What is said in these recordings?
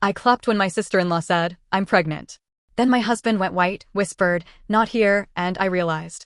I clapped when my sister-in-law said, "I'm pregnant." Then my husband went white, whispered, "Not here," and I realized.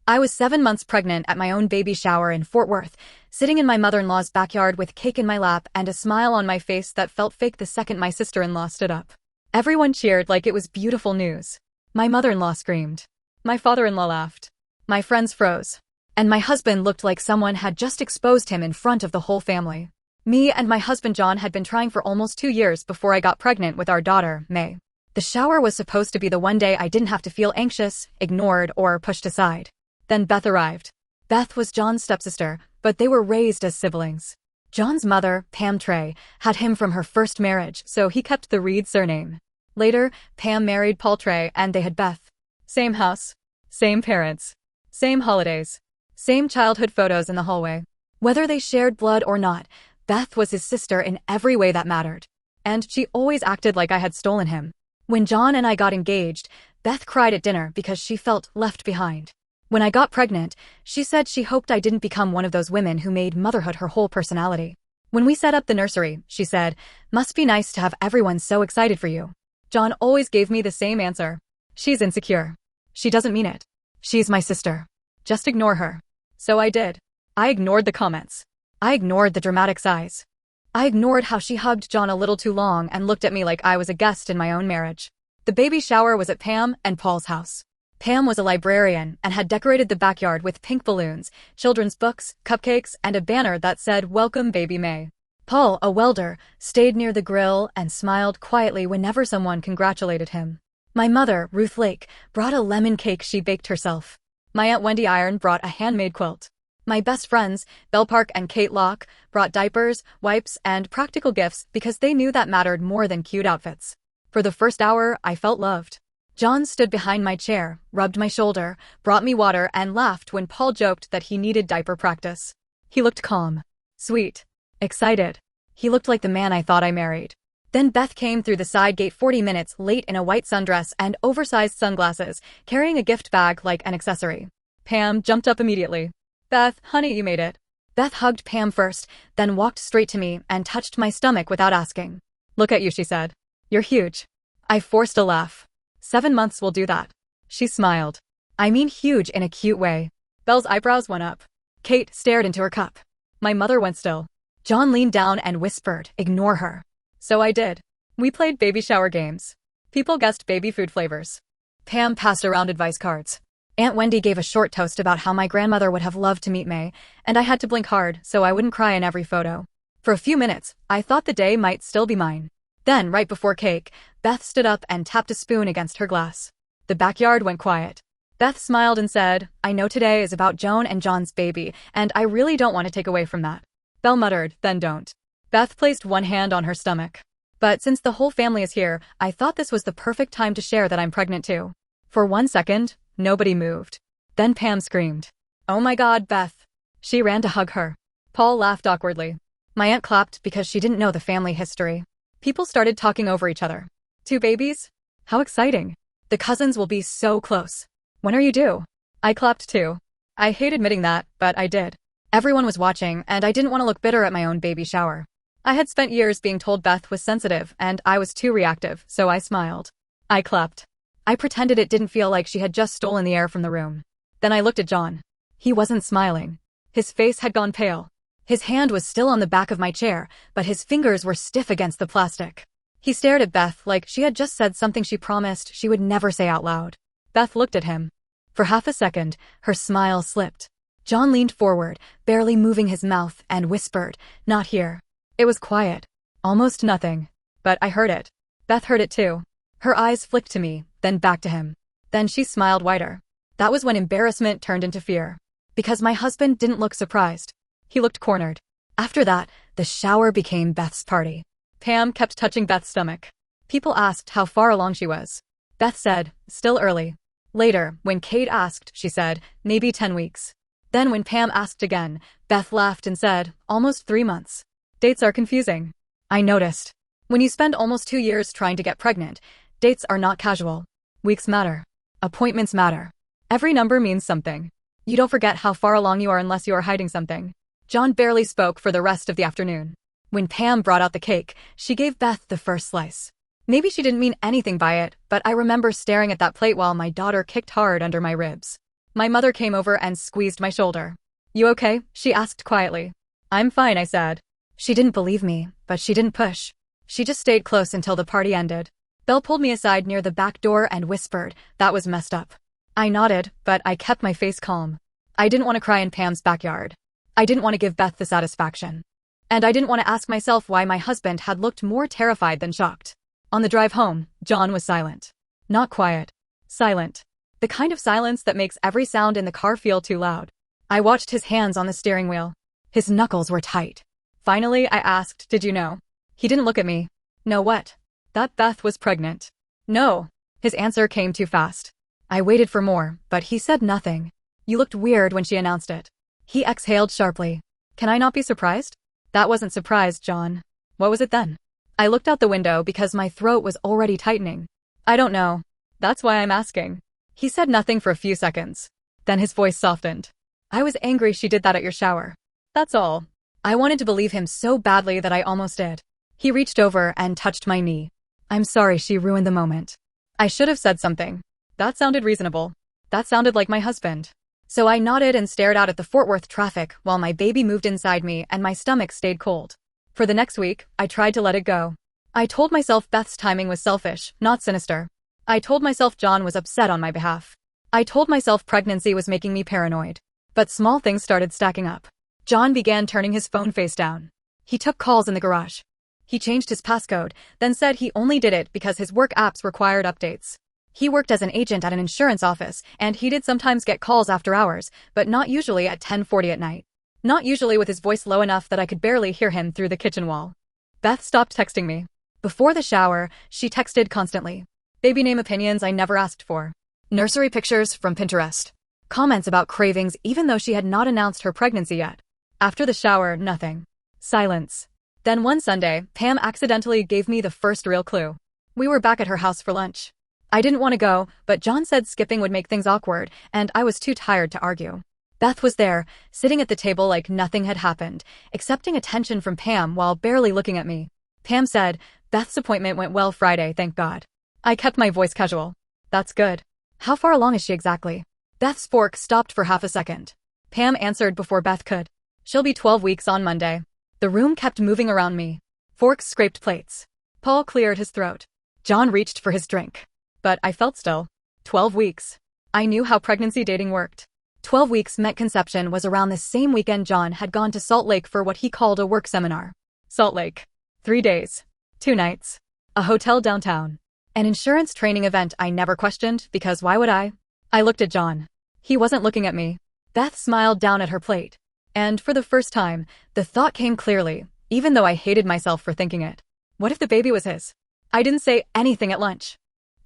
I was 7 months pregnant at my own baby shower in Fort Worth, sitting in my mother-in-law's backyard with cake in my lap and a smile on my face that felt fake the second my sister-in-law stood up. Everyone cheered like it was beautiful news. My mother-in-law screamed. My father-in-law laughed. My friends froze. And my husband looked like someone had just exposed him in front of the whole family. Me and my husband John had been trying for almost 2 years before I got pregnant with our daughter, May. The shower was supposed to be the one day I didn't have to feel anxious, ignored, or pushed aside. Then Beth arrived. Beth was John's stepsister, but they were raised as siblings. John's mother, Pam Trey, had him from her first marriage, so he kept the Reed surname. Later, Pam married Paul Trey and they had Beth. Same house, same parents, same holidays, same childhood photos in the hallway. Whether they shared blood or not, Beth was his sister in every way that mattered. And she always acted like I had stolen him. When John and I got engaged, Beth cried at dinner because she felt left behind. When I got pregnant, she said she hoped I didn't become one of those women who made motherhood her whole personality. When we set up the nursery, she said, "Must be nice to have everyone so excited for you." John always gave me the same answer. "She's insecure. She doesn't mean it. She's my sister. Just ignore her." So I did. I ignored the comments. I ignored the dramatic sighs. I ignored how she hugged John a little too long and looked at me like I was a guest in my own marriage. The baby shower was at Pam and Paul's house. Pam was a librarian and had decorated the backyard with pink balloons, children's books, cupcakes, and a banner that said, "Welcome, baby May." Paul, a welder, stayed near the grill and smiled quietly whenever someone congratulated him. My mother, Ruth Lake, brought a lemon cake she baked herself. My Aunt Wendy Iron brought a handmade quilt. My best friends, Belle Park and Kate Locke, brought diapers, wipes, and practical gifts because they knew that mattered more than cute outfits. For the first hour, I felt loved. John stood behind my chair, rubbed my shoulder, brought me water, and laughed when Paul joked that he needed diaper practice. He looked calm, sweet, excited. He looked like the man I thought I married. Then Beth came through the side gate 40 minutes late in a white sundress and oversized sunglasses, carrying a gift bag like an accessory. Pam jumped up immediately. "Beth, honey, you made it." Beth hugged Pam first, then walked straight to me and touched my stomach without asking. "Look at you," she said. "You're huge." I forced a laugh. 7 months will do that. She smiled. I mean huge in a cute way. Belle's eyebrows went up. Kate stared into her cup. My mother went still. John leaned down and whispered, "Ignore her." So I did. We played baby shower games. People guessed baby food flavors. Pam passed around advice cards. Aunt Wendy gave a short toast about how my grandmother would have loved to meet May, and I had to blink hard so I wouldn't cry in every photo. For a few minutes, I thought the day might still be mine. Then, right before cake, Beth stood up and tapped a spoon against her glass. The backyard went quiet. Beth smiled and said, "I know today is about Joan and John's baby, and I really don't want to take away from that." Belle muttered, "Then don't." Beth placed one hand on her stomach. "But since the whole family is here, I thought this was the perfect time to share that I'm pregnant too." For 1 second, nobody moved. Then Pam screamed, "Oh my God, Beth." She ran to hug her. Paul laughed awkwardly. My aunt clapped because she didn't know the family history. People started talking over each other. 2 babies? How exciting. The cousins will be so close. When are you due? I clapped too. I hate admitting that, but I did. Everyone was watching, and I didn't want to look bitter at my own baby shower. I had spent years being told Beth was sensitive, and I was too reactive, so I smiled. I clapped. I pretended it didn't feel like she had just stolen the air from the room. Then I looked at John. He wasn't smiling. His face had gone pale. His hand was still on the back of my chair, but his fingers were stiff against the plastic. He stared at Beth like she had just said something she promised she would never say out loud. Beth looked at him. For half a second, her smile slipped. John leaned forward, barely moving his mouth, and whispered, "Not here." It was quiet. Almost nothing. But I heard it. Beth heard it too. Her eyes flicked to me, then back to him. Then she smiled wider. That was when embarrassment turned into fear. Because my husband didn't look surprised. He looked cornered. After that, the shower became Beth's party. Pam kept touching Beth's stomach. People asked how far along she was. Beth said, "Still early." Later, when Kate asked, she said, "Maybe 10 weeks." Then when Pam asked again, Beth laughed and said, "Almost 3 months." Dates are confusing. I noticed. When you spend almost 2 years trying to get pregnant, dates are not casual. Weeks matter. Appointments matter. Every number means something. You don't forget how far along you are unless you are hiding something. John barely spoke for the rest of the afternoon. When Pam brought out the cake, she gave Beth the first slice. Maybe she didn't mean anything by it, but I remember staring at that plate while my daughter kicked hard under my ribs. My mother came over and squeezed my shoulder. "You okay?" she asked quietly. "I'm fine," I said. She didn't believe me, but she didn't push. She just stayed close until the party ended. Belle pulled me aside near the back door and whispered, "That was messed up." I nodded, but I kept my face calm. I didn't want to cry in Pam's backyard. I didn't want to give Beth the satisfaction. And I didn't want to ask myself why my husband had looked more terrified than shocked. On the drive home, John was silent. Not quiet. Silent. The kind of silence that makes every sound in the car feel too loud. I watched his hands on the steering wheel. His knuckles were tight. Finally, I asked, "Did you know?" He didn't look at me. "Know what?" "That Beth was pregnant." "No." His answer came too fast. I waited for more, but he said nothing. "You looked weird when she announced it." He exhaled sharply. "Can I not be surprised?" "That wasn't surprise, John." "What was it then?" I looked out the window because my throat was already tightening. "I don't know. That's why I'm asking." He said nothing for a few seconds. Then his voice softened. "I was angry she did that at your shower. That's all." I wanted to believe him so badly that I almost did. He reached over and touched my knee. "I'm sorry she ruined the moment." I should have said something. That sounded reasonable. That sounded like my husband. So I nodded and stared out at the Fort Worth traffic while my baby moved inside me and my stomach stayed cold. For the next week, I tried to let it go. I told myself Beth's timing was selfish, not sinister. I told myself John was upset on my behalf. I told myself pregnancy was making me paranoid. But small things started stacking up. John began turning his phone face down. He took calls in the garage. He changed his passcode, then said he only did it because his work apps required updates. He worked as an agent at an insurance office, and he did sometimes get calls after hours, but not usually at 10:40 at night. Not usually with his voice low enough that I could barely hear him through the kitchen wall. Beth stopped texting me. Before the shower, she texted constantly. Baby name opinions I never asked for. Nursery pictures from Pinterest. Comments about cravings even though she had not announced her pregnancy yet. After the shower, nothing. Silence. Then one Sunday, Pam accidentally gave me the first real clue. We were back at her house for lunch. I didn't want to go, but John said skipping would make things awkward, and I was too tired to argue. Beth was there, sitting at the table like nothing had happened, accepting attention from Pam while barely looking at me. Pam said, "Beth's appointment went well Friday, thank God." I kept my voice casual. "That's good. How far along is she exactly?" Beth's fork stopped for half a second. Pam answered before Beth could. "She'll be 12 weeks on Monday." The room kept moving around me. Forks scraped plates. Paul cleared his throat. John reached for his drink. But I felt still. 12 weeks. I knew how pregnancy dating worked. 12 weeks meant conception was around the same weekend John had gone to Salt Lake for what he called a work seminar. Salt Lake. 3 days. 2 nights. A hotel downtown. An insurance training event I never questioned because why would I? I looked at John. He wasn't looking at me. Beth smiled down at her plate. And for the first time, the thought came clearly, even though I hated myself for thinking it. What if the baby was his? I didn't say anything at lunch.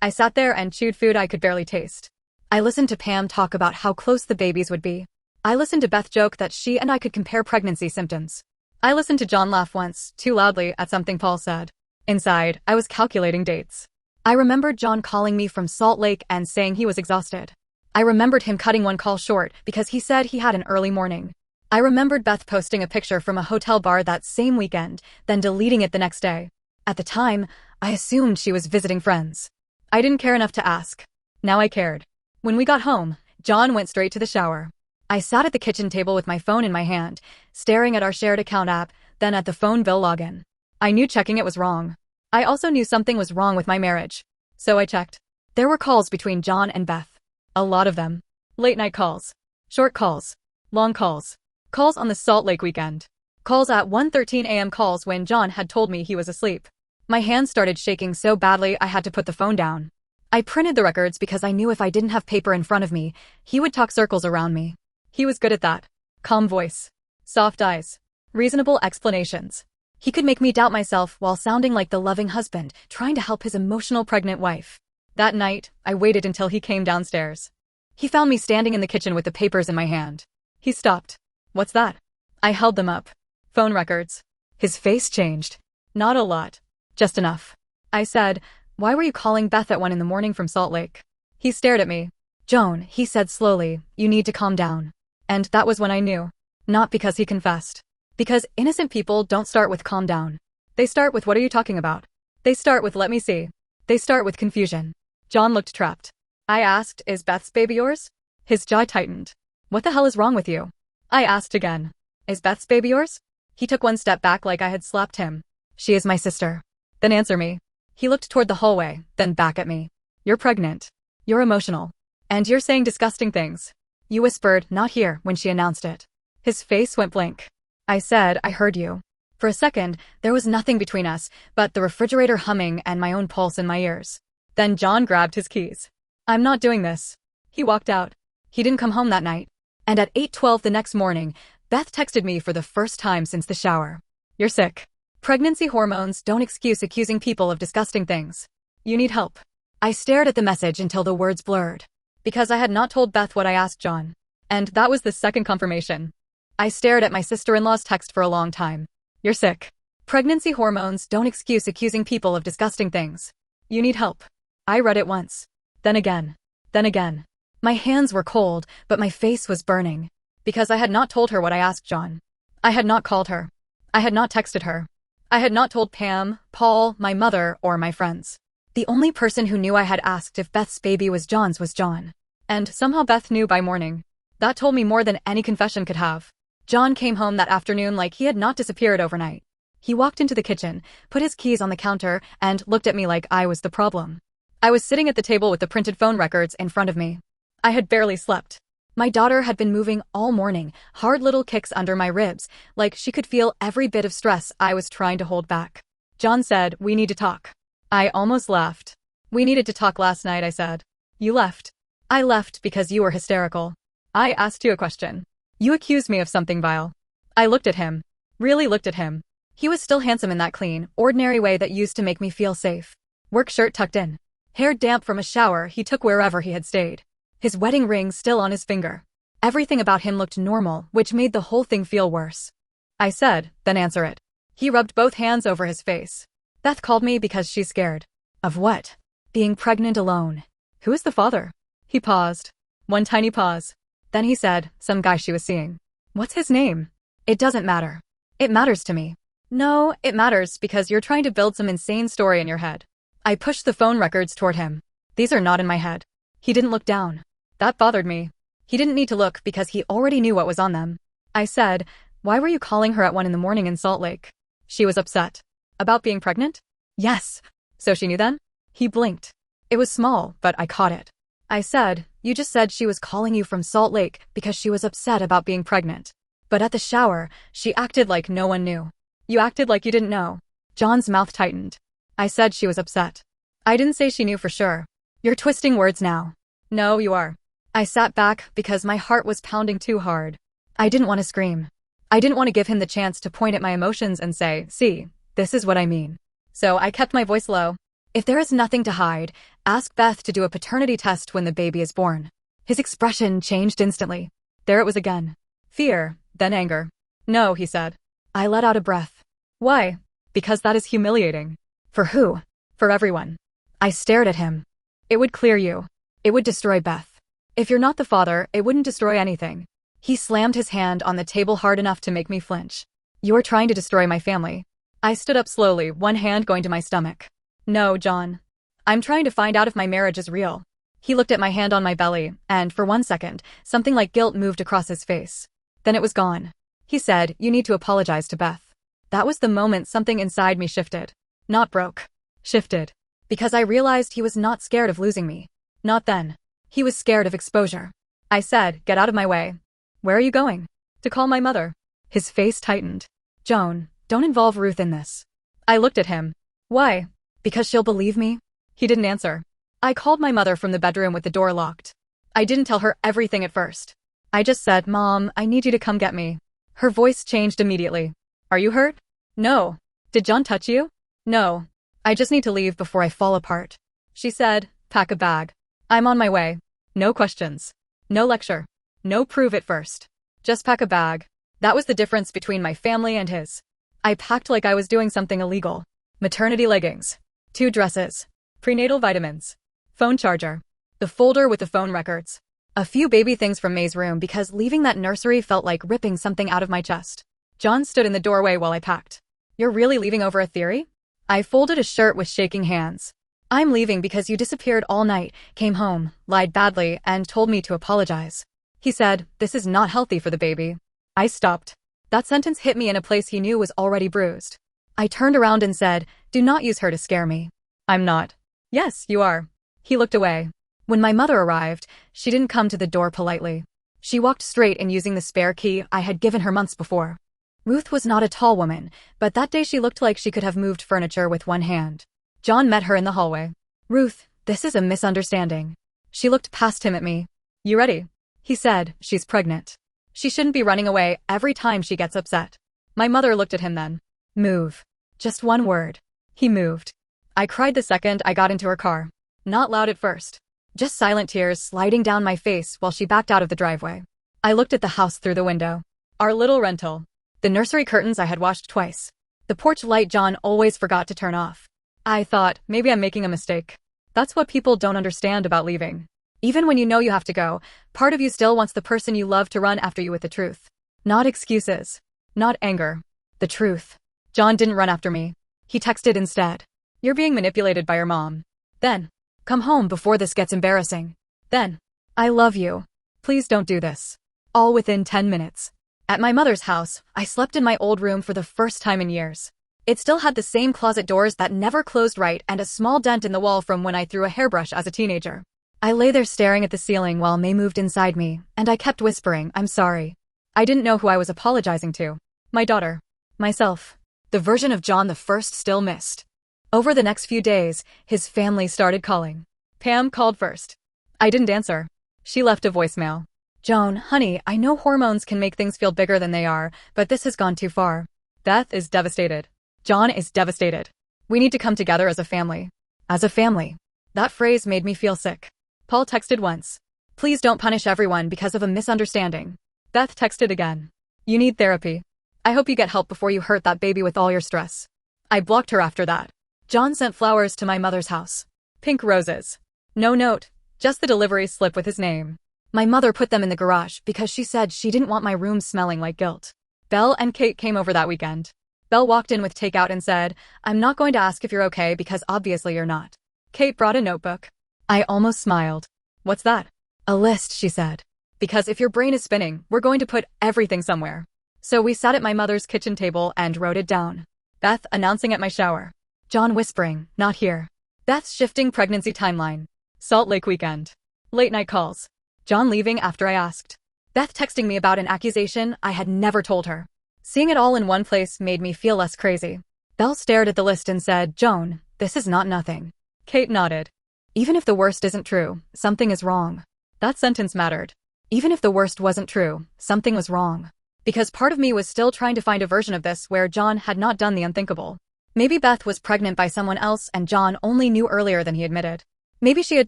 I sat there and chewed food I could barely taste. I listened to Pam talk about how close the babies would be. I listened to Beth joke that she and I could compare pregnancy symptoms. I listened to John laugh once, too loudly, at something Paul said. Inside, I was calculating dates. I remembered John calling me from Salt Lake and saying he was exhausted. I remembered him cutting one call short because he said he had an early morning. I remembered Beth posting a picture from a hotel bar that same weekend, then deleting it the next day. At the time, I assumed she was visiting friends. I didn't care enough to ask. Now I cared. When we got home, John went straight to the shower. I sat at the kitchen table with my phone in my hand, staring at our shared account app, then at the phone bill login. I knew checking it was wrong. I also knew something was wrong with my marriage. So I checked. There were calls between John and Beth. A lot of them. Late night calls. Short calls. Long calls. Calls on the Salt Lake weekend. Calls at 1:13 a.m. calls when John had told me he was asleep. My hands started shaking so badly I had to put the phone down. I printed the records because I knew if I didn't have paper in front of me, he would talk circles around me. He was good at that. Calm voice. Soft eyes. Reasonable explanations. He could make me doubt myself while sounding like the loving husband trying to help his emotional pregnant wife. That night, I waited until he came downstairs. He found me standing in the kitchen with the papers in my hand. He stopped. "What's that?" I held them up. "Phone records." His face changed. "Not a lot. Just enough." I said, "Why were you calling Beth at 1 in the morning from Salt Lake?" He stared at me. "Joan," he said slowly, "you need to calm down." And that was when I knew. Not because he confessed. Because innocent people don't start with calm down. They start with what are you talking about? They start with let me see. They start with confusion. John looked trapped. I asked, is Beth's baby yours? His jaw tightened. What the hell is wrong with you? I asked again. Is Beth's baby yours? He took one step back like I had slapped him. She is my sister. Then answer me. He looked toward the hallway, then back at me. You're pregnant. You're emotional. And you're saying disgusting things. You whispered, not here, when she announced it. His face went blank. I said, I heard you. For a second, there was nothing between us, but the refrigerator humming and my own pulse in my ears. Then John grabbed his keys. I'm not doing this. He walked out. He didn't come home that night. And at 8:12 the next morning, Beth texted me for the first time since the shower. You're sick. Pregnancy hormones don't excuse accusing people of disgusting things. You need help. I stared at the message until the words blurred. Because I had not told Beth what I asked John. And that was the second confirmation. I stared at my sister-in-law's text for a long time. You're sick. Pregnancy hormones don't excuse accusing people of disgusting things. You need help. I read it once. Then again. Then again. My hands were cold, but my face was burning. Because I had not told her what I asked John. I had not called her. I had not texted her. I had not told Pam, Paul, my mother, or my friends. The only person who knew I had asked if Beth's baby was John's was John. And somehow Beth knew by morning. That told me more than any confession could have. John came home that afternoon like he had not disappeared overnight. He walked into the kitchen, put his keys on the counter, and looked at me like I was the problem. I was sitting at the table with the printed phone records in front of me. I had barely slept. My daughter had been moving all morning, hard little kicks under my ribs, like she could feel every bit of stress I was trying to hold back. John said, we need to talk. I almost laughed. We needed to talk last night, I said. You left. I left because you were hysterical. I asked you a question. You accused me of something vile. I looked at him. Really looked at him. He was still handsome in that clean, ordinary way that used to make me feel safe. Work shirt tucked in. Hair damp from a shower he took wherever he had stayed. His wedding ring still on his finger. Everything about him looked normal, which made the whole thing feel worse. I said, then answer it. He rubbed both hands over his face. Beth called me because she's scared. Of what? Being pregnant alone. Who is the father? He paused. One tiny pause. Then he said, some guy she was seeing. What's his name? It doesn't matter. It matters to me. No, it matters because you're trying to build some insane story in your head. I pushed the phone records toward him. These are not in my head. He didn't look down. That bothered me. He didn't need to look because he already knew what was on them. I said, why were you calling her at 1 a.m. in Salt Lake? She was upset. About being pregnant? Yes. So she knew then? He blinked. It was small, but I caught it. I said, you just said she was calling you from Salt Lake because she was upset about being pregnant. But at the shower, she acted like no one knew. You acted like you didn't know. John's mouth tightened. I said she was upset. I didn't say she knew for sure. You're twisting words now. No, you are. I sat back because my heart was pounding too hard. I didn't want to scream. I didn't want to give him the chance to point at my emotions and say, see, this is what I mean. So I kept my voice low. If there is nothing to hide, ask Beth to do a paternity test when the baby is born. His expression changed instantly. There it was again. Fear, then anger. No, he said. I let out a breath. Why? Because that is humiliating. For who? For everyone. I stared at him. It would clear you. It would destroy Beth. If you're not the father, it wouldn't destroy anything. He slammed his hand on the table hard enough to make me flinch. You're trying to destroy my family. I stood up slowly, one hand going to my stomach. No, John. I'm trying to find out if my marriage is real. He looked at my hand on my belly, and for 1 second, something like guilt moved across his face. Then it was gone. He said, you need to apologize to Beth. That was the moment something inside me shifted. Not broke. Shifted. Because I realized he was not scared of losing me. Not then. He was scared of exposure. I said, get out of my way. Where are you going? To call my mother. His face tightened. Joan, don't involve Ruth in this. I looked at him. Why? Because she'll believe me? He didn't answer. I called my mother from the bedroom with the door locked. I didn't tell her everything at first. I just said, Mom, I need you to come get me. Her voice changed immediately. Are you hurt? No. Did John touch you? No. I just need to leave before I fall apart. She said, pack a bag. I'm on my way. No questions. No lecture. No prove it first. Just pack a bag. That was the difference between my family and his. I packed like I was doing something illegal. Maternity leggings. 2 dresses. Prenatal vitamins. Phone charger. The folder with the phone records. A few baby things from May's room because leaving that nursery felt like ripping something out of my chest. John stood in the doorway while I packed. You're really leaving over a theory? I folded a shirt with shaking hands. I'm leaving because you disappeared all night, came home, lied badly, and told me to apologize. He said, this is not healthy for the baby. I stopped. That sentence hit me in a place he knew was already bruised. I turned around and said, do not use her to scare me. I'm not. Yes, you are. He looked away. When my mother arrived, she didn't come to the door politely. She walked straight in using the spare key I had given her months before. Ruth was not a tall woman, but that day she looked like she could have moved furniture with one hand. John met her in the hallway. Ruth, this is a misunderstanding. She looked past him at me. You ready? He said, she's pregnant. She shouldn't be running away every time she gets upset. My mother looked at him then. Move. Just one word. He moved. I cried the second I got into her car. Not loud at first. Just silent tears sliding down my face while she backed out of the driveway. I looked at the house through the window. Our little rental. The nursery curtains I had washed twice. The porch light John always forgot to turn off. I thought, maybe I'm making a mistake. That's what people don't understand about leaving. Even when you know you have to go, part of you still wants the person you love to run after you with the truth. Not excuses. Not anger. The truth. John didn't run after me. He texted instead. You're being manipulated by your mom. Then, come home before this gets embarrassing. Then, I love you. Please don't do this. All within 10 minutes. At my mother's house, I slept in my old room for the first time in years. It still had the same closet doors that never closed right and a small dent in the wall from when I threw a hairbrush as a teenager. I lay there staring at the ceiling while May moved inside me, and I kept whispering, I'm sorry. I didn't know who I was apologizing to. My daughter. Myself. The version of John the First still missed. Over the next few days, his family started calling. Pam called first. I didn't answer. She left a voicemail. Joan, honey, I know hormones can make things feel bigger than they are, but this has gone too far. Beth is devastated. John is devastated. We need to come together as a family. As a family. That phrase made me feel sick. Paul texted once. Please don't punish everyone because of a misunderstanding. Beth texted again. You need therapy. I hope you get help before you hurt that baby with all your stress. I blocked her after that. John sent flowers to my mother's house. Pink roses. No note, just the delivery slip with his name. My mother put them in the garage because she said she didn't want my room smelling like guilt. Belle and Kate came over that weekend. Belle walked in with takeout and said, I'm not going to ask if you're okay because obviously you're not. Kate brought a notebook. I almost smiled. What's that? A list, she said. Because if your brain is spinning, we're going to put everything somewhere. So we sat at my mother's kitchen table and wrote it down. Beth announcing at my shower. John whispering, not here. Beth's shifting pregnancy timeline. Salt Lake weekend. Late night calls. John leaving after I asked. Beth texting me about an accusation I had never told her. Seeing it all in one place made me feel less crazy. Belle stared at the list and said, Joan, this is not nothing. Kate nodded. Even if the worst isn't true, something is wrong. That sentence mattered. Even if the worst wasn't true, something was wrong. Because part of me was still trying to find a version of this where John had not done the unthinkable. Maybe Beth was pregnant by someone else and John only knew earlier than he admitted. Maybe she had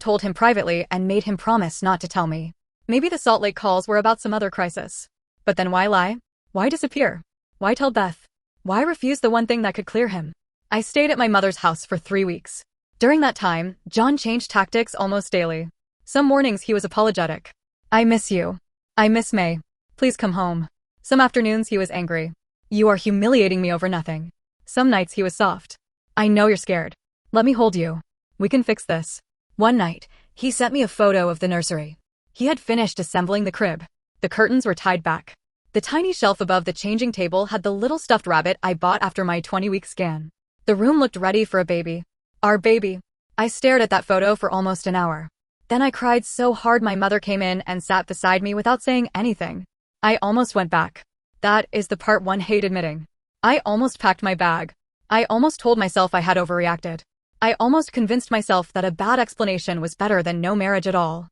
told him privately and made him promise not to tell me. Maybe the Salt Lake calls were about some other crisis. But then why lie? Why disappear? Why tell Beth? Why refuse the one thing that could clear him? I stayed at my mother's house for 3 weeks. During that time, John changed tactics almost daily. Some mornings he was apologetic. I miss you. I miss May. Please come home. Some afternoons he was angry. You are humiliating me over nothing. Some nights he was soft. I know you're scared. Let me hold you. We can fix this. One night, he sent me a photo of the nursery. He had finished assembling the crib. The curtains were tied back. The tiny shelf above the changing table had the little stuffed rabbit I bought after my 20-week scan. The room looked ready for a baby. Our baby. I stared at that photo for almost an hour. Then I cried so hard my mother came in and sat beside me without saying anything. I almost went back. That is the part one hate admitting. I almost packed my bag. I almost told myself I had overreacted. I almost convinced myself that a bad explanation was better than no marriage at all.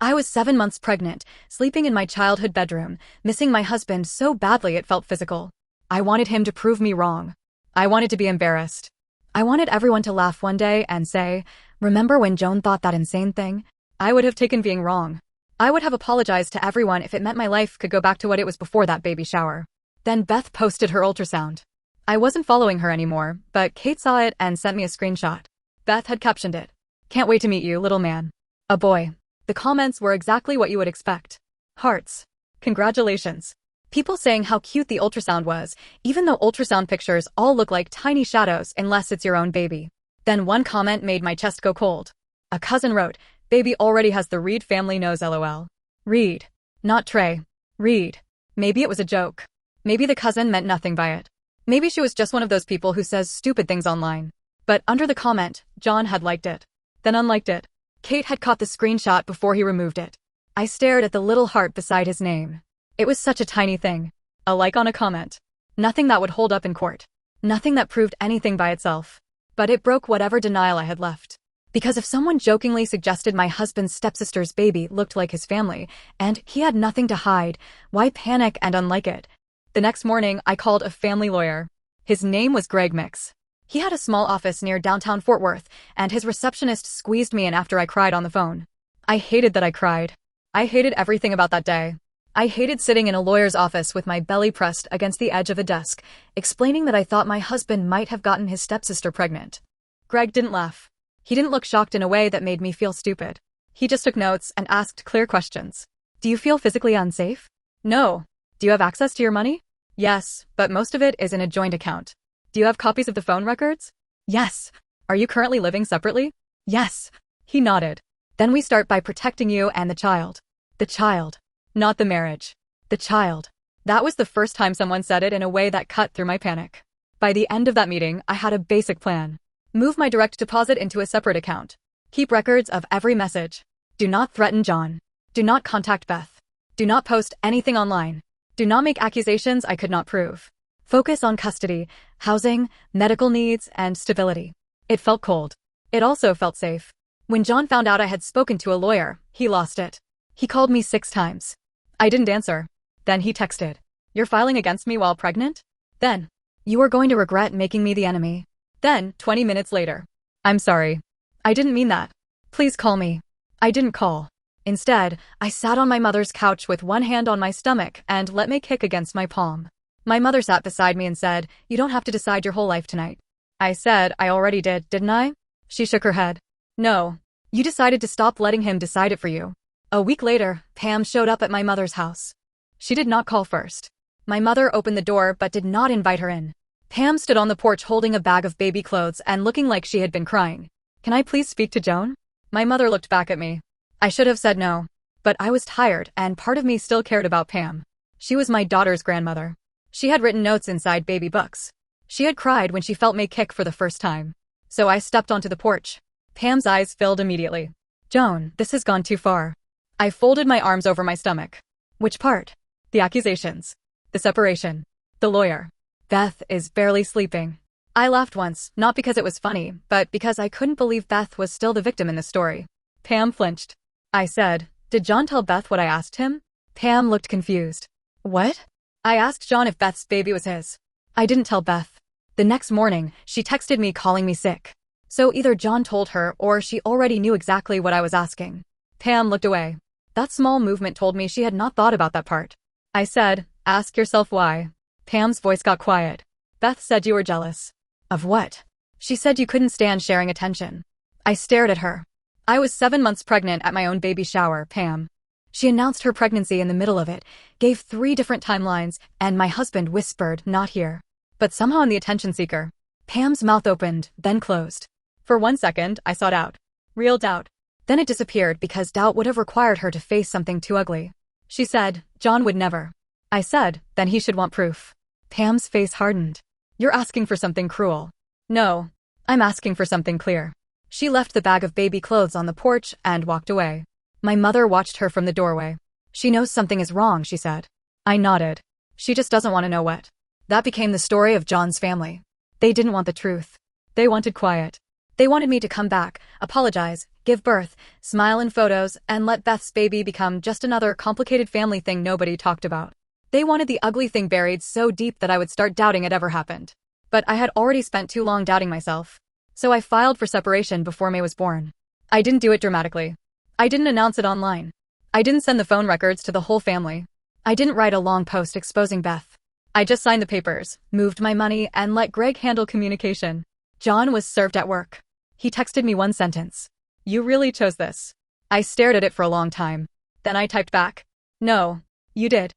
I was 7 months pregnant, sleeping in my childhood bedroom, missing my husband so badly it felt physical. I wanted him to prove me wrong. I wanted to be embarrassed. I wanted everyone to laugh one day and say, remember when Joan thought that insane thing? I would have taken being wrong. I would have apologized to everyone if it meant my life could go back to what it was before that baby shower. Then Beth posted her ultrasound. I wasn't following her anymore, but Kate saw it and sent me a screenshot. Beth had captioned it. Can't wait to meet you, little man. A boy. The comments were exactly what you would expect. Hearts. Congratulations. People saying how cute the ultrasound was, even though ultrasound pictures all look like tiny shadows unless it's your own baby. Then one comment made my chest go cold. A cousin wrote, "Baby already has the Reed family nose lol." Reed. Not Trey. Reed. Maybe it was a joke. Maybe the cousin meant nothing by it. Maybe she was just one of those people who says stupid things online. But under the comment, John had liked it. Then unliked it. Kate had caught the screenshot before he removed it. I stared at the little heart beside his name. It was such a tiny thing. A like on a comment. Nothing that would hold up in court. Nothing that proved anything by itself. But it broke whatever denial I had left. Because if someone jokingly suggested my husband's stepsister's baby looked like his family, and he had nothing to hide, why panic and unlike it? The next morning, I called a family lawyer. His name was Greg Mix. He had a small office near downtown Fort Worth, and his receptionist squeezed me in after I cried on the phone. I hated that I cried. I hated everything about that day. I hated sitting in a lawyer's office with my belly pressed against the edge of a desk, explaining that I thought my husband might have gotten his stepsister pregnant. Greg didn't laugh. He didn't look shocked in a way that made me feel stupid. He just took notes and asked clear questions. Do you feel physically unsafe? No. Do you have access to your money? Yes, but most of it is in a joint account. Do you have copies of the phone records? Yes. Are you currently living separately? Yes. He nodded. Then we start by protecting you and the child. The child. Not the marriage. The child. That was the first time someone said it in a way that cut through my panic. By the end of that meeting, I had a basic plan. Move my direct deposit into a separate account. Keep records of every message. Do not threaten John. Do not contact Beth. Do not post anything online. Do not make accusations I could not prove. Focus on custody, housing, medical needs, and stability. It felt cold. It also felt safe. When John found out I had spoken to a lawyer, he lost it. He called me 6 times. I didn't answer. Then he texted. You're filing against me while pregnant? Then, you are going to regret making me the enemy. Then, 20 minutes later. I'm sorry. I didn't mean that. Please call me. I didn't call. Instead, I sat on my mother's couch with one hand on my stomach and let me kick against my palm. My mother sat beside me and said, "You don't have to decide your whole life tonight." I said, "I already did, didn't I?" She shook her head. "No. You decided to stop letting him decide it for you." A week later, Pam showed up at my mother's house. She did not call first. My mother opened the door but did not invite her in. Pam stood on the porch holding a bag of baby clothes and looking like she had been crying. "Can I please speak to Joan?" My mother looked back at me. I should have said no. But I was tired and part of me still cared about Pam. She was my daughter's grandmother. She had written notes inside baby books. She had cried when she felt me kick for the first time. So I stepped onto the porch. Pam's eyes filled immediately. "Joan, this has gone too far." I folded my arms over my stomach. Which part? The accusations. The separation. The lawyer. Beth is barely sleeping. I laughed once, not because it was funny, but because I couldn't believe Beth was still the victim in the story. Pam flinched. I said, "Did John tell Beth what I asked him?" Pam looked confused. "What?" I asked John if Beth's baby was his. I didn't tell Beth. The next morning, she texted me calling me sick. So either John told her or she already knew exactly what I was asking. Pam looked away. That small movement told me she had not thought about that part. I said, "Ask yourself why." Pam's voice got quiet. "Beth said you were jealous." "Of what?" "She said you couldn't stand sharing attention." I stared at her. I was 7 months pregnant at my own baby shower, Pam. She announced her pregnancy in the middle of it, gave 3 different timelines, and my husband whispered, "Not here." But somehow I'm the attention seeker. Pam's mouth opened, then closed. For 1 second, I sought out. Real doubt. Then it disappeared because doubt would have required her to face something too ugly. She said, "John would never." I said, "Then he should want proof." Pam's face hardened. "You're asking for something cruel." "No. I'm asking for something clear." She left the bag of baby clothes on the porch and walked away. My mother watched her from the doorway. "She knows something is wrong," she said. I nodded. "She just doesn't want to know what." That became the story of John's family. They didn't want the truth. They wanted quiet. They wanted me to come back, apologize, give birth, smile in photos, and let Beth's baby become just another complicated family thing nobody talked about. They wanted the ugly thing buried so deep that I would start doubting it ever happened. But I had already spent too long doubting myself. So I filed for separation before May was born. I didn't do it dramatically. I didn't announce it online. I didn't send the phone records to the whole family. I didn't write a long post exposing Beth. I just signed the papers, moved my money, and let Greg handle communication. John was served at work. He texted me one sentence. "You really chose this." I stared at it for a long time. Then I typed back. "No, you did."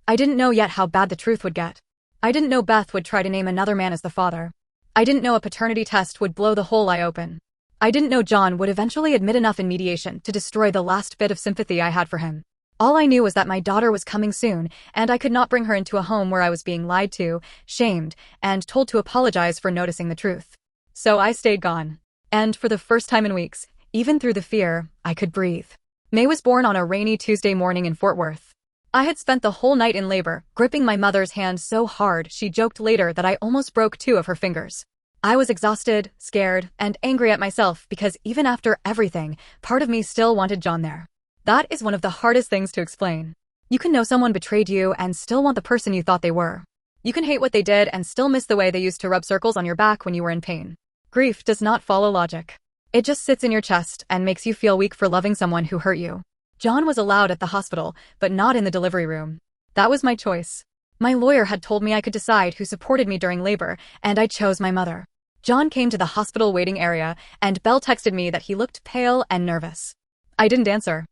I didn't know yet how bad the truth would get. I didn't know Beth would try to name another man as the father. I didn't know a paternity test would blow the whole lie open. I didn't know John would eventually admit enough in mediation to destroy the last bit of sympathy I had for him. All I knew was that my daughter was coming soon, and I could not bring her into a home where I was being lied to, shamed, and told to apologize for noticing the truth. So I stayed gone. And for the first time in weeks, even through the fear, I could breathe. May was born on a rainy Tuesday morning in Fort Worth. I had spent the whole night in labor, gripping my mother's hand so hard she joked later that I almost broke 2 of her fingers. I was exhausted, scared, and angry at myself because even after everything, part of me still wanted John there. That is one of the hardest things to explain. You can know someone betrayed you and still want the person you thought they were. You can hate what they did and still miss the way they used to rub circles on your back when you were in pain. Grief does not follow logic. It just sits in your chest and makes you feel weak for loving someone who hurt you. John was allowed at the hospital, but not in the delivery room. That was my choice. My lawyer had told me I could decide who supported me during labor, and I chose my mother. John came to the hospital waiting area, and Belle texted me that he looked pale and nervous. I didn't answer.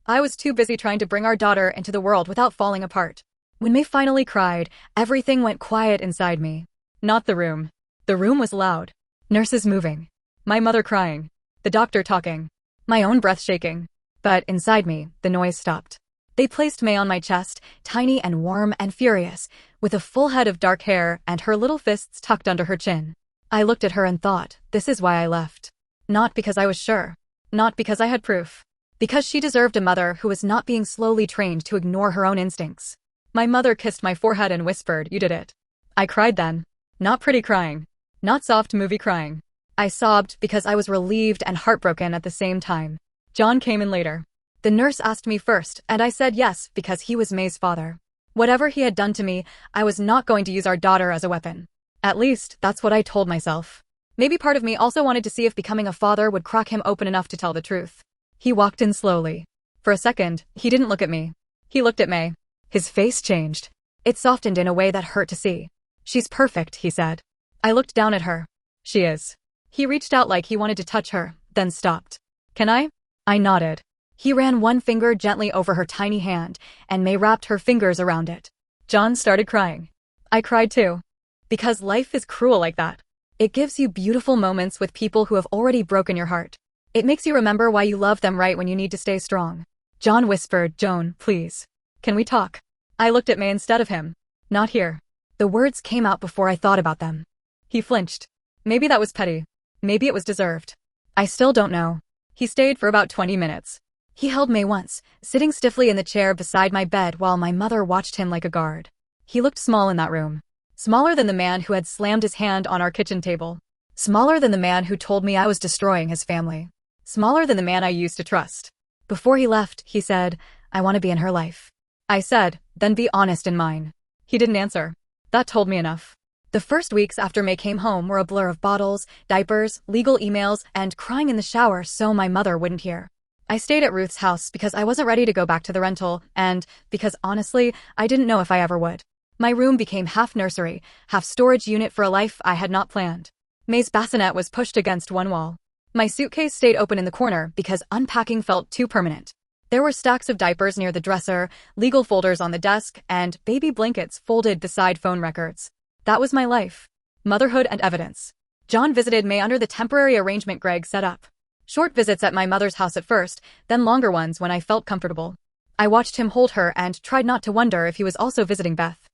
I was too busy trying to bring our daughter into the world without falling apart. When May finally cried, everything went quiet inside me. Not the room. The room was loud. Nurses moving. My mother crying. The doctor talking. My own breath shaking. But inside me, the noise stopped. They placed May on my chest, tiny and warm and furious, with a full head of dark hair and her little fists tucked under her chin. I looked at her and thought, this is why I left. Not because I was sure. Not because I had proof. Because she deserved a mother who was not being slowly trained to ignore her own instincts. My mother kissed my forehead and whispered, "You did it." I cried then. Not pretty crying. Not soft movie crying. I sobbed because I was relieved and heartbroken at the same time. John came in later. The nurse asked me first, and I said yes because he was May's father. Whatever he had done to me, I was not going to use our daughter as a weapon. At least, that's what I told myself. Maybe part of me also wanted to see if becoming a father would crack him open enough to tell the truth. He walked in slowly. For a second, he didn't look at me. He looked at May. His face changed. It softened in a way that hurt to see. "She's perfect," he said. I looked down at her. "She is." He reached out like he wanted to touch her, then stopped. "Can I?" I nodded. He ran one finger gently over her tiny hand, and May wrapped her fingers around it. John started crying. I cried too. Because life is cruel like that. It gives you beautiful moments with people who have already broken your heart. It makes you remember why you love them right when you need to stay strong. John whispered, "Joan, please. Can we talk?" I looked at May instead of him. "Not here." The words came out before I thought about them. He flinched. Maybe that was petty. Maybe it was deserved. I still don't know. He stayed for about 20 minutes. He held May once, sitting stiffly in the chair beside my bed while my mother watched him like a guard. He looked small in that room. Smaller than the man who had slammed his hand on our kitchen table. Smaller than the man who told me I was destroying his family. Smaller than the man I used to trust. Before he left, he said, "I want to be in her life." I said, "Then be honest in mine." He didn't answer. That told me enough. The first weeks after May came home were a blur of bottles, diapers, legal emails, and crying in the shower so my mother wouldn't hear. I stayed at Ruth's house because I wasn't ready to go back to the rental, and because honestly, I didn't know if I ever would. My room became half nursery, half storage unit for a life I had not planned. May's bassinet was pushed against one wall. My suitcase stayed open in the corner because unpacking felt too permanent. There were stacks of diapers near the dresser, legal folders on the desk, and baby blankets folded beside phone records. That was my life. Motherhood and evidence. John visited May under the temporary arrangement Greg set up. Short visits at my mother's house at first, then longer ones when I felt comfortable. I watched him hold her and tried not to wonder if he was also visiting Beth.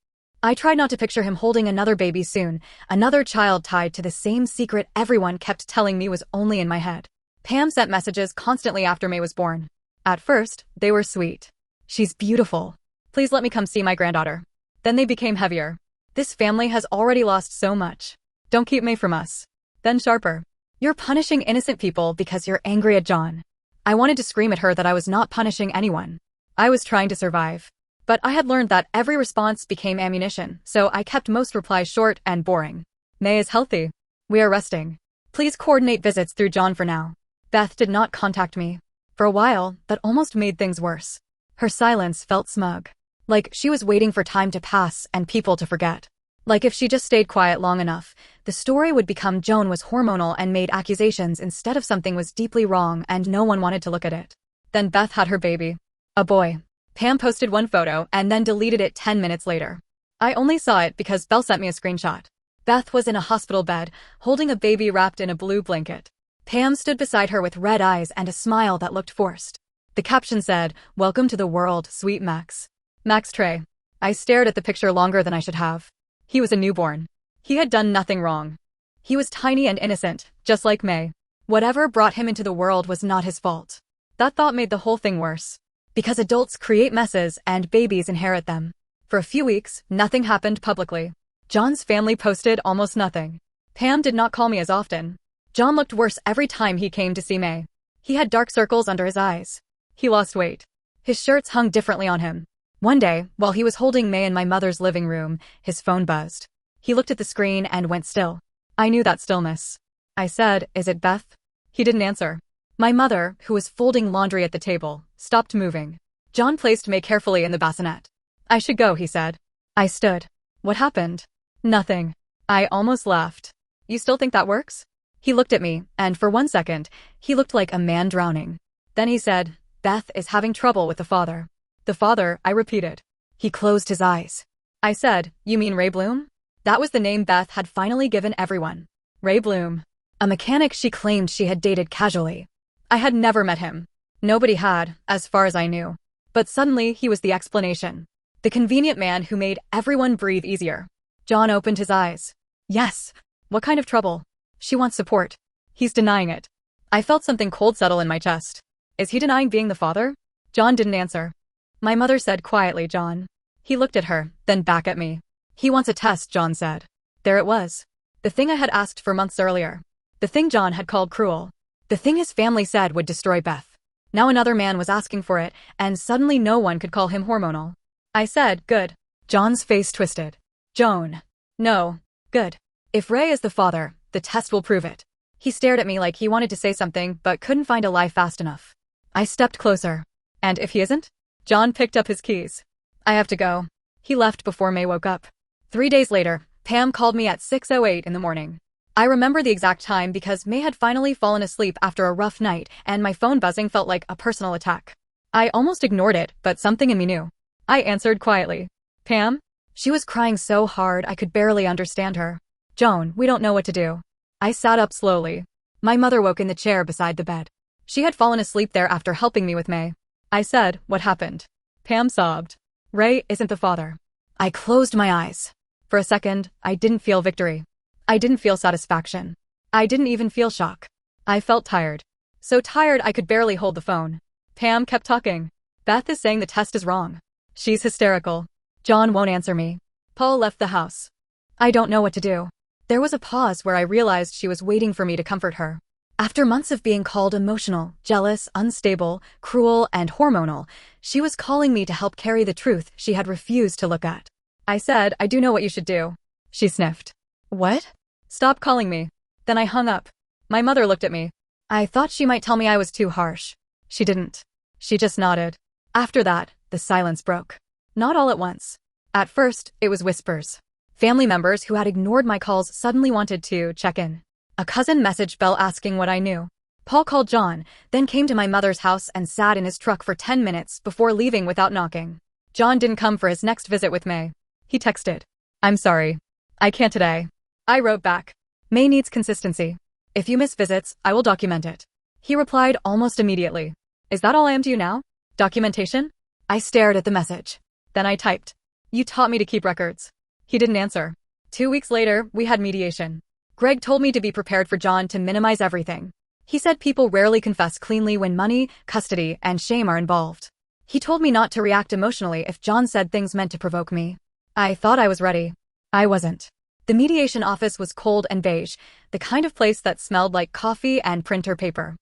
I tried not to picture him holding another baby soon, another child tied to the same secret everyone kept telling me was only in my head. Pam sent messages constantly after May was born. At first, they were sweet. "She's beautiful. Please let me come see my granddaughter." Then they became heavier. "This family has already lost so much. Don't keep May from us." Then sharper. "You're punishing innocent people because you're angry at John." I wanted to scream at her that I was not punishing anyone. I was trying to survive. But I had learned that every response became ammunition, so I kept most replies short and boring. "May is healthy. We are resting. Please coordinate visits through John for now." Beth did not contact me. For a while, that almost made things worse. Her silence felt smug. Like she was waiting for time to pass and people to forget. Like if she just stayed quiet long enough, the story would become Joan was hormonal and made accusations instead of something was deeply wrong and no one wanted to look at it. Then Beth had her baby. A boy. Pam posted one photo and then deleted it 10 minutes later. I only saw it because Belle sent me a screenshot. Beth was in a hospital bed, holding a baby wrapped in a blue blanket. Pam stood beside her with red eyes and a smile that looked forced. The caption said, "Welcome to the world, sweet Max." Max Trey. I stared at the picture longer than I should have. He was a newborn. He had done nothing wrong. He was tiny and innocent, just like May. Whatever brought him into the world was not his fault. That thought made the whole thing worse. Because adults create messes and babies inherit them. For a few weeks, nothing happened publicly. John's family posted almost nothing. Pam did not call me as often. John looked worse every time he came to see May. He had dark circles under his eyes. He lost weight. His shirts hung differently on him. One day, while he was holding May in my mother's living room, his phone buzzed. He looked at the screen and went still. I knew that stillness. I said, "Is it Beth?" He didn't answer. My mother, who was folding laundry at the table, stopped moving. John placed May carefully in the bassinet. "I should go," he said. I stood. "What happened?" "Nothing." I almost laughed. "You still think that works?" He looked at me, and for 1 second, he looked like a man drowning. Then he said, "Beth is having trouble with the father." "The father," I repeated. He closed his eyes. I said, "You mean Ray Bloom?" That was the name Beth had finally given everyone. Ray Bloom. A mechanic she claimed she had dated casually. I had never met him. Nobody had, as far as I knew. But suddenly he was the explanation. The convenient man who made everyone breathe easier. John opened his eyes. "Yes. What kind of trouble?" "She wants support." "He's denying it." I felt something cold settle in my chest. Is he denying being the father? John didn't answer. My mother said quietly, "John." He looked at her, then back at me. "He wants a test," John said. There it was. The thing I had asked for months earlier. The thing John had called cruel. The thing his family said would destroy Beth. Now another man was asking for it, and suddenly no one could call him hormonal. I said, "Good." John's face twisted. "Joan." "No. Good. If Ray is the father, the test will prove it." He stared at me like he wanted to say something but couldn't find a lie fast enough. I stepped closer. "And if he isn't?" John picked up his keys. "I have to go." He left before May woke up. 3 days later, Pam called me at 6:08 in the morning. I remember the exact time because May had finally fallen asleep after a rough night and my phone buzzing felt like a personal attack. I almost ignored it, but something in me knew. I answered quietly. "Pam?" She was crying so hard I could barely understand her. "Joan, we don't know what to do." I sat up slowly. My mother woke in the chair beside the bed. She had fallen asleep there after helping me with May. I said, "What happened?" Pam sobbed. "Ray isn't the father." I closed my eyes. For a second, I didn't feel victory. I didn't feel satisfaction. I didn't even feel shock. I felt tired. So tired I could barely hold the phone. Pam kept talking. "Beth is saying the test is wrong. She's hysterical. John won't answer me." Paul left the house. I don't know what to do. There was a pause where I realized she was waiting for me to comfort her. After months of being called emotional, jealous, unstable, cruel, and hormonal, she was calling me to help carry the truth she had refused to look at. I said, "I do know what you should do." She sniffed. "What?" "Stop calling me." Then I hung up. My mother looked at me. I thought she might tell me I was too harsh. She didn't. She just nodded. After that, the silence broke. Not all at once. At first, it was whispers. Family members who had ignored my calls suddenly wanted to check in. A cousin messaged Belle asking what I knew. Paul called John, then came to my mother's house and sat in his truck for 10 minutes before leaving without knocking. John didn't come for his next visit with May. He texted, "I'm sorry. I can't today." I wrote back, "May needs consistency. If you miss visits, I will document it." He replied almost immediately, "Is that all I am to you now? Documentation?" I stared at the message. Then I typed, "You taught me to keep records." He didn't answer. 2 weeks later, we had mediation. Greg told me to be prepared for John to minimize everything. He said people rarely confess cleanly when money, custody, and shame are involved. He told me not to react emotionally if John said things meant to provoke me. I thought I was ready. I wasn't. The mediation office was cold and beige, the kind of place that smelled like coffee and printer paper.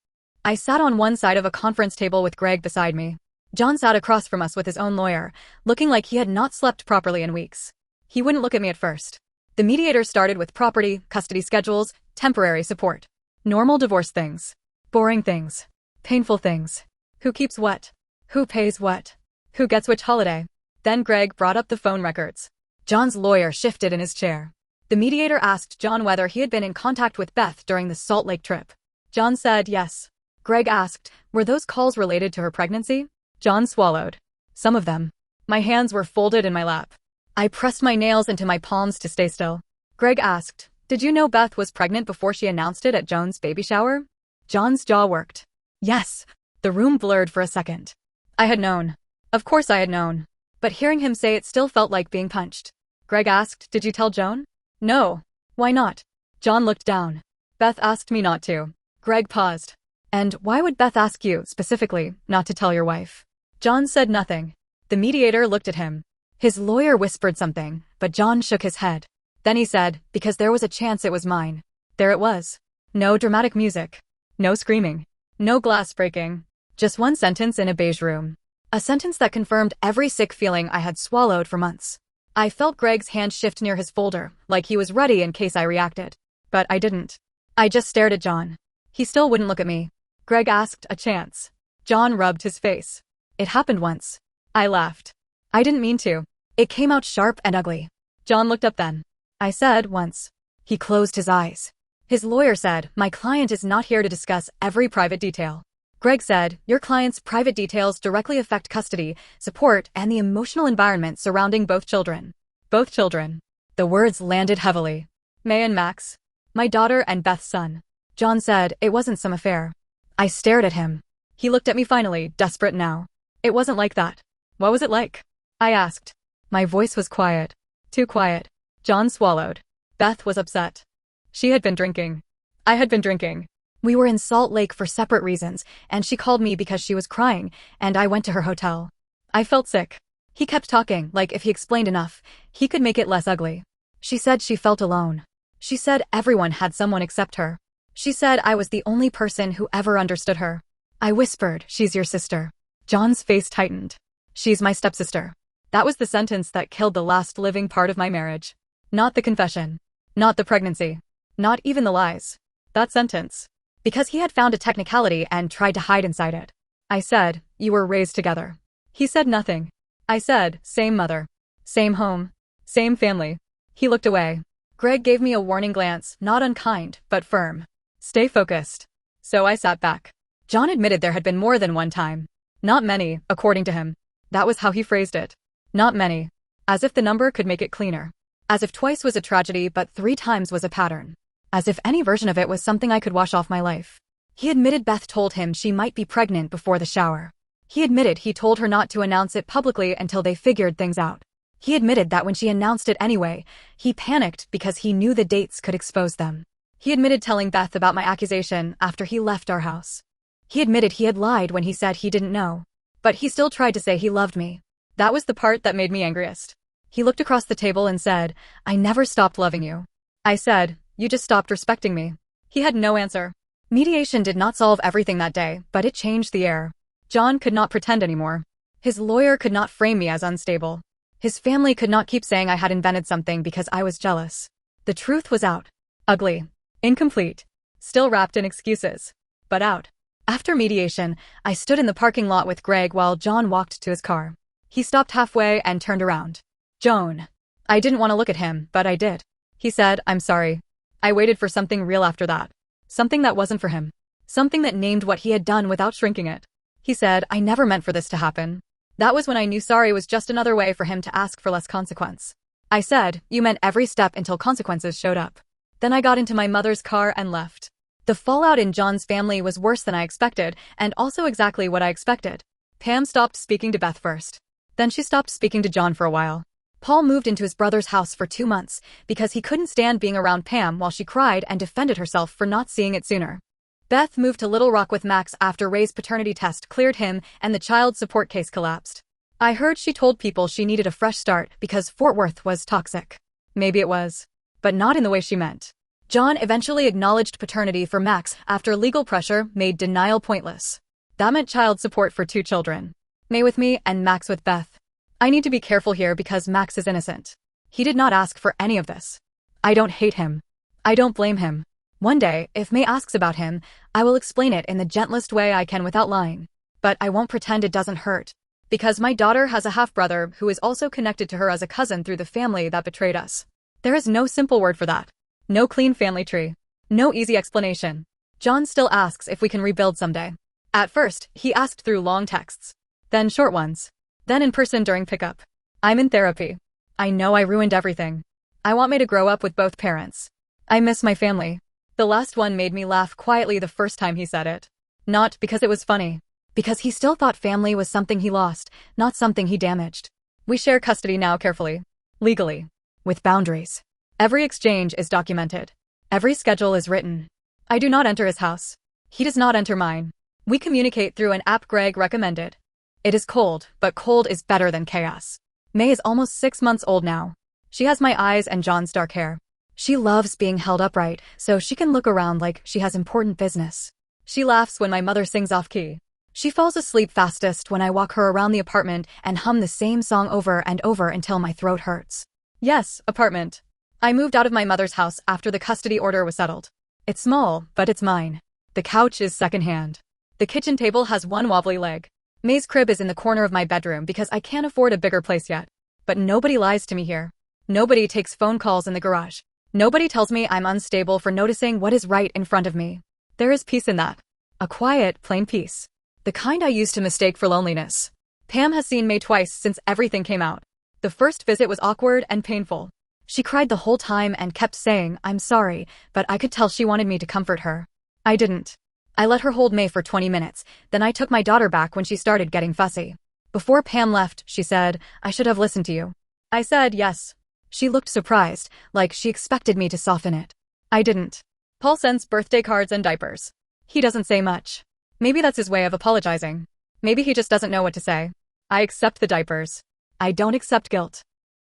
I sat on one side of a conference table with Greg beside me. John sat across from us with his own lawyer, looking like he had not slept properly in weeks. He wouldn't look at me at first. The mediator started with property, custody schedules, temporary support. Normal divorce things. Boring things. Painful things. Who keeps what? Who pays what? Who gets which holiday? Then Greg brought up the phone records. John's lawyer shifted in his chair. The mediator asked John whether he had been in contact with Beth during the Salt Lake trip. John said yes. Greg asked, were those calls related to her pregnancy? John swallowed. Some of them. My hands were folded in my lap. I pressed my nails into my palms to stay still. Greg asked, "Did you know Beth was pregnant before she announced it at Joan's baby shower?" John's jaw worked. Yes. The room blurred for a second. I had known. Of course I had known. But hearing him say it still felt like being punched. Greg asked, "Did you tell Joan?" "No." "Why not?" John looked down. "Beth asked me not to." Greg paused. "And why would Beth ask you, specifically, not to tell your wife?" John said nothing. The mediator looked at him. His lawyer whispered something, but John shook his head. Then he said, "Because there was a chance it was mine." There it was. No dramatic music. No screaming. No glass breaking. Just one sentence in a beige room. A sentence that confirmed every sick feeling I had swallowed for months. I felt Greg's hand shift near his folder, like he was ready in case I reacted. But I didn't. I just stared at John. He still wouldn't look at me. Greg asked, "A chance?" John rubbed his face. "It happened once." I laughed. "I didn't mean to. It came out sharp and ugly." John looked up then. "I said once." He closed his eyes. His lawyer said, "My client is not here to discuss every private detail." Greg said, "Your client's private details directly affect custody, support, and the emotional environment surrounding both children." Both children. The words landed heavily. May and Max. My daughter and Beth's son. John said, "It wasn't some affair." I stared at him. He looked at me finally, desperate now. "It wasn't like that." "What was it like?" I asked. My voice was quiet. Too quiet. John swallowed. Beth was upset. She had been drinking. I had been drinking. We were in Salt Lake for separate reasons, and she called me because she was crying, and I went to her hotel. I felt sick. He kept talking, like if he explained enough, he could make it less ugly. She said she felt alone. She said everyone had someone except her. She said I was the only person who ever understood her. I whispered, "She's your sister." John's face tightened. "She's my stepsister." That was the sentence that killed the last living part of my marriage. Not the confession. Not the pregnancy. Not even the lies. That sentence. Because he had found a technicality and tried to hide inside it. I said, "You were raised together." He said nothing. I said, "Same mother. Same home. Same family." He looked away. Greg gave me a warning glance, not unkind, but firm. "Stay focused." So I sat back. John admitted there had been more than one time. Not many, according to him. That was how he phrased it. Not many. As if the number could make it cleaner. As if twice was a tragedy but 3 times was a pattern. As if any version of it was something I could wash off my life. He admitted Beth told him she might be pregnant before the shower. He admitted he told her not to announce it publicly until they figured things out. He admitted that when she announced it anyway, he panicked because he knew the dates could expose them. He admitted telling Beth about my accusation after he left our house. He admitted he had lied when he said he didn't know. But he still tried to say he loved me. That was the part that made me angriest. He looked across the table and said, "I never stopped loving you." I said, "You just stopped respecting me." He had no answer. Mediation did not solve everything that day, but it changed the air. John could not pretend anymore. His lawyer could not frame me as unstable. His family could not keep saying I had invented something because I was jealous. The truth was out. Ugly. Incomplete. Still wrapped in excuses. But out. After mediation, I stood in the parking lot with Greg while John walked to his car. He stopped halfway and turned around. "Joan." I didn't want to look at him, but I did. He said, "I'm sorry." I waited for something real after that. Something that wasn't for him. Something that named what he had done without shrinking it. He said, "I never meant for this to happen." That was when I knew sorry was just another way for him to ask for less consequence. I said, "You meant every step until consequences showed up." Then I got into my mother's car and left. The fallout in John's family was worse than I expected, and also exactly what I expected. Pam stopped speaking to Beth first. Then she stopped speaking to John for a while. Paul moved into his brother's house for 2 months because he couldn't stand being around Pam while she cried and defended herself for not seeing it sooner. Beth moved to Little Rock with Max after Ray's paternity test cleared him and the child support case collapsed. I heard she told people she needed a fresh start because Fort Worth was toxic. Maybe it was. But not in the way she meant. John eventually acknowledged paternity for Max after legal pressure made denial pointless. That meant child support for 2 children. May with me and Max with Beth. I need to be careful here because Max is innocent. He did not ask for any of this. I don't hate him. I don't blame him. One day, if May asks about him, I will explain it in the gentlest way I can without lying. But I won't pretend it doesn't hurt. Because my daughter has a half-brother who is also connected to her as a cousin through the family that betrayed us. There is no simple word for that. No clean family tree. No easy explanation. John still asks if we can rebuild someday. At first, he asked through long texts. Then short ones. Then in person during pickup. I'm in therapy. I know I ruined everything. I want me to grow up with both parents. I miss my family. The last one made me laugh quietly the first time he said it. Not because it was funny. Because he still thought family was something he lost, not something he damaged. We share custody now carefully. Legally. With boundaries. Every exchange is documented. Every schedule is written. I do not enter his house. He does not enter mine. We communicate through an app Greg recommended. It is cold, but cold is better than chaos. May is almost 6 months old now. She has my eyes and John's dark hair. She loves being held upright, so she can look around like she has important business. She laughs when my mother sings off key. She falls asleep fastest when I walk her around the apartment and hum the same song over and over until my throat hurts. Yes, apartment. I moved out of my mother's house after the custody order was settled. It's small, but it's mine. The couch is secondhand. The kitchen table has one wobbly leg. May's crib is in the corner of my bedroom because I can't afford a bigger place yet. But nobody lies to me here. Nobody takes phone calls in the garage. Nobody tells me I'm unstable for noticing what is right in front of me. There is peace in that. A quiet, plain peace. The kind I used to mistake for loneliness. Pam has seen May twice since everything came out. The first visit was awkward and painful. She cried the whole time and kept saying, "I'm sorry," but I could tell she wanted me to comfort her. I didn't. I let her hold May for 20 minutes, then I took my daughter back when she started getting fussy. Before Pam left, she said, "I should have listened to you." I said yes. She looked surprised, like she expected me to soften it. I didn't. Paul sends birthday cards and diapers. He doesn't say much. Maybe that's his way of apologizing. Maybe he just doesn't know what to say. I accept the diapers. I don't accept guilt.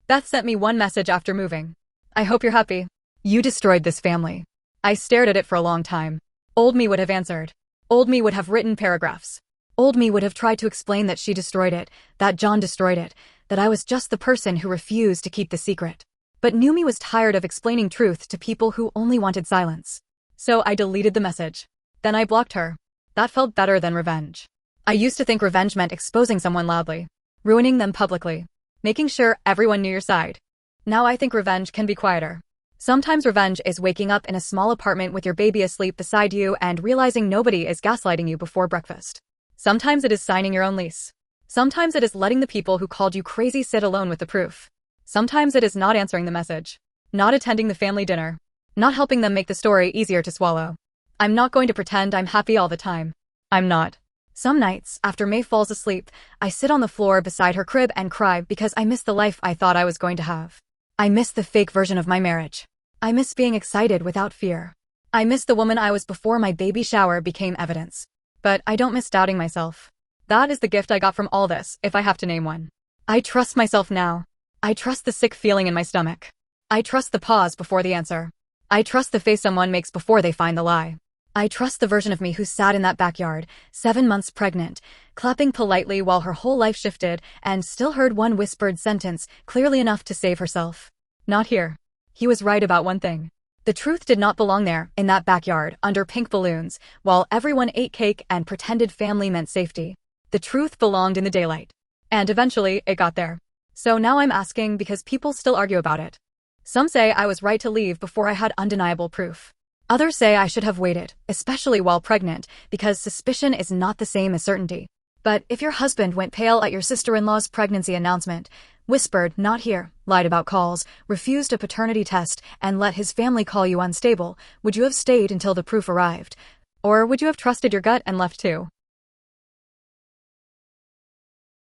Beth sent me one message after moving. "I hope you're happy. You destroyed this family." I stared at it for a long time. Old me would have answered. Old me would have written paragraphs. Old me would have tried to explain that she destroyed it, that John destroyed it, that I was just the person who refused to keep the secret. But new me was tired of explaining truth to people who only wanted silence. So I deleted the message. Then I blocked her. That felt better than revenge. I used to think revenge meant exposing someone loudly, ruining them publicly, making sure everyone knew your side. Now I think revenge can be quieter. Sometimes revenge is waking up in a small apartment with your baby asleep beside you and realizing nobody is gaslighting you before breakfast. Sometimes it is signing your own lease. Sometimes it is letting the people who called you crazy sit alone with the proof. Sometimes it is not answering the message, not attending the family dinner, not helping them make the story easier to swallow. I'm not going to pretend I'm happy all the time. I'm not. Some nights, after May falls asleep, I sit on the floor beside her crib and cry because I miss the life I thought I was going to have. I miss the fake version of my marriage. I miss being excited without fear. I miss the woman I was before my baby shower became evidence. But I don't miss doubting myself. That is the gift I got from all this, if I have to name one. I trust myself now. I trust the sick feeling in my stomach. I trust the pause before the answer. I trust the face someone makes before they find the lie. I trust the version of me who sat in that backyard, 7 months pregnant, clapping politely while her whole life shifted, and still heard one whispered sentence clearly enough to save herself. Not here. He was right about one thing. The truth did not belong there, in that backyard, under pink balloons, while everyone ate cake and pretended family meant safety. The truth belonged in the daylight. And eventually, it got there. So now I'm asking because people still argue about it. Some say I was right to leave before I had undeniable proof. Others say I should have waited, especially while pregnant, because suspicion is not the same as certainty. But if your husband went pale at your sister-in-law's pregnancy announcement, whispered, "Not here," lied about calls, refused a paternity test, and let his family call you unstable, would you have stayed until the proof arrived? Or would you have trusted your gut and left too?